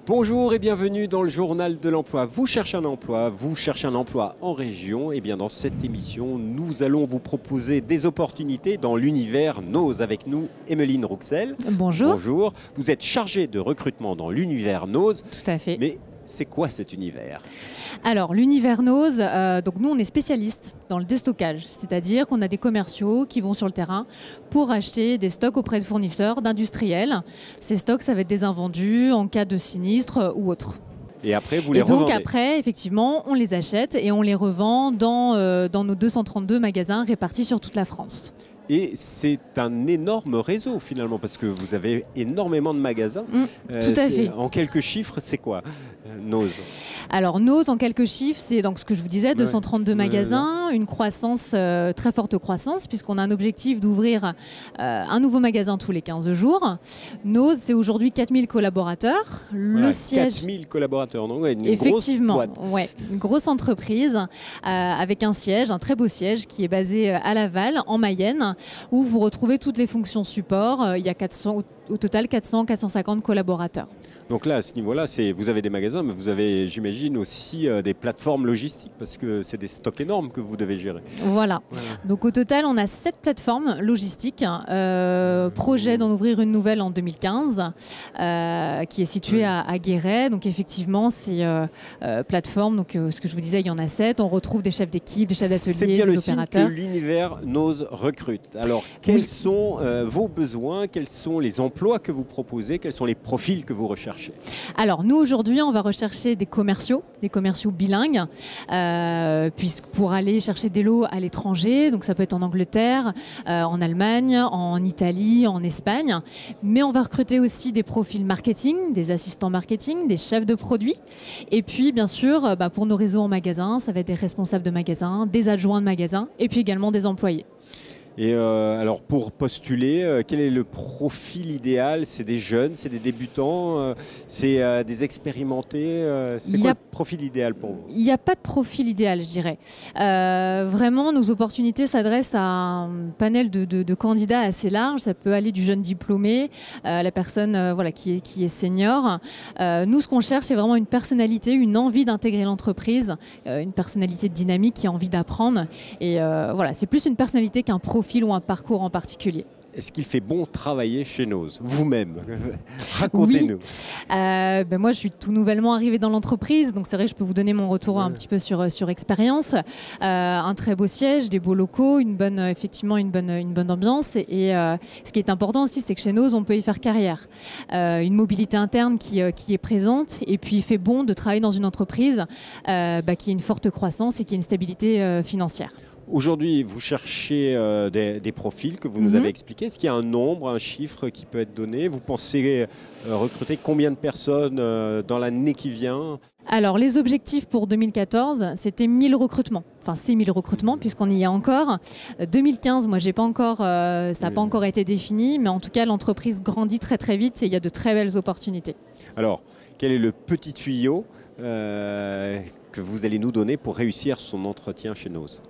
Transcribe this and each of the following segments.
Bonjour et bienvenue dans le journal de l'emploi. Vous cherchez un emploi en région. Et bien dans cette émission, nous allons vous proposer des opportunités dans l'univers Nose. Avec nous, Emeline Rouxel. Bonjour. Bonjour. Vous êtes chargée de recrutement dans l'univers Nose. Tout à fait. Mais c'est quoi cet univers ? Alors, l'univers Nose, donc nous, on est spécialistes dans le déstockage. C'est-à-dire qu'on a des commerciaux qui vont sur le terrain pour acheter des stocks auprès de fournisseurs, d'industriels. Ces stocks, ça va être des invendus en cas de sinistre ou autre. Et après, vous les revendez. Et donc après, effectivement, on les achète et on les revend dans nos 232 magasins répartis sur toute la France. Et c'est un énorme réseau finalement, parce que vous avez énormément de magasins. Tout à fait. En quelques chiffres, c'est quoi Nose? Alors Nose, en quelques chiffres, c'est donc ce que je vous disais, 232 magasins, une croissance, très forte croissance, puisqu'on a un objectif d'ouvrir un nouveau magasin tous les 15 jours. Nose, c'est aujourd'hui 4000 collaborateurs. Voilà, le siège... 4000 collaborateurs, non? Ouais, une Effectivement, grosse boîte. ouais, une grosse entreprise avec un siège, un très beau siège qui est basé à Laval, en Mayenne, où vous retrouvez toutes les fonctions support. Il y a au total 400-450 collaborateurs. Donc là, à ce niveau-là, vous avez des magasins, mais vous avez, j'imagine, aussi des plateformes logistiques, parce que c'est des stocks énormes que vous devez gérer. Voilà. Donc au total, on a 7 plateformes logistiques. Projet d'en ouvrir une nouvelle en 2015, qui est située à Guéret. Donc effectivement, ces plateformes, donc, ce que je vous disais, il y en a 7. On retrouve des chefs d'équipe, des chefs d'atelier, des opérateurs. Que l'univers Nose recrute. Alors, quels sont vos besoins? Quels sont les emplois que vous proposez? Quels sont les profils que vous recherchez? Alors nous aujourd'hui on va rechercher des commerciaux bilingues, pour aller chercher des lots à l'étranger, donc ça peut être en Angleterre, en Allemagne, en Italie, en Espagne, mais on va recruter aussi des profils marketing, des assistants marketing, des chefs de produits, et puis bien sûr pour nos réseaux en magasin, ça va être des responsables de magasin, des adjoints de magasin, et puis également des employés. Et alors pour postuler, quel est le profil idéal? C'est des jeunes, c'est des débutants, c'est des expérimentés? C'est quoi le profil idéal pour vous? Il n'y a pas de profil idéal, je dirais. Vraiment, nos opportunités s'adressent à un panel de candidats assez large. Ça peut aller du jeune diplômé à la personne qui est senior. Nous, ce qu'on cherche, c'est vraiment une personnalité, une envie d'intégrer l'entreprise, une personnalité dynamique qui a envie d'apprendre. Et c'est plus une personnalité qu'un profil ou un parcours en particulier. Est-ce qu'il fait bon travailler chez Nose, vous-même? Racontez-nous. Oui. Moi, je suis tout nouvellement arrivée dans l'entreprise, donc c'est vrai que je peux vous donner mon retour un petit peu sur expérience. Un très beau siège, des beaux locaux, effectivement une bonne ambiance. Et ce qui est important aussi, c'est que chez Nose, on peut y faire carrière. Une mobilité interne qui est présente, et puis il fait bon de travailler dans une entreprise qui a une forte croissance et qui a une stabilité financière. Aujourd'hui, vous cherchez des profils que vous nous avez expliqués. Est-ce qu'il y a un nombre, un chiffre qui peut être donné? Vous pensez recruter combien de personnes dans l'année qui vient? Alors, les objectifs pour 2014, c'était 1000 recrutements. Enfin, c'est 1000 recrutements puisqu'on y est encore. 2015, moi, ça n'a pas encore été défini, mais en tout cas, l'entreprise grandit très très vite et il y a de très belles opportunités. Alors, quel est le petit tuyau que vous allez nous donner pour réussir son entretien chez Nose?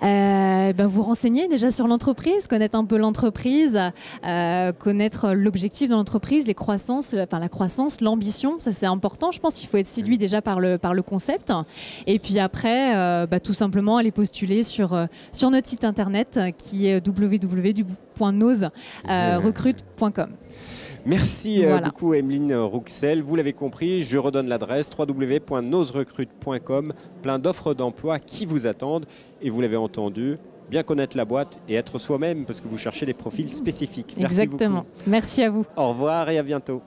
Vous renseigner déjà sur l'entreprise, connaître un peu l'entreprise, connaître l'objectif de l'entreprise, la croissance, l'ambition, ça c'est important. Je pense qu'il faut être séduit déjà par le concept. Et puis après, tout simplement aller postuler sur notre site internet qui est www.nose-recrute.com. Merci beaucoup Emeline Rouxel. Vous l'avez compris, je redonne l'adresse www.noserecrute.com. Plein d'offres d'emploi qui vous attendent. Et vous l'avez entendu, bien connaître la boîte et être soi-même parce que vous cherchez des profils spécifiques. Merci Exactement. beaucoup. Merci à vous. Au revoir et à bientôt.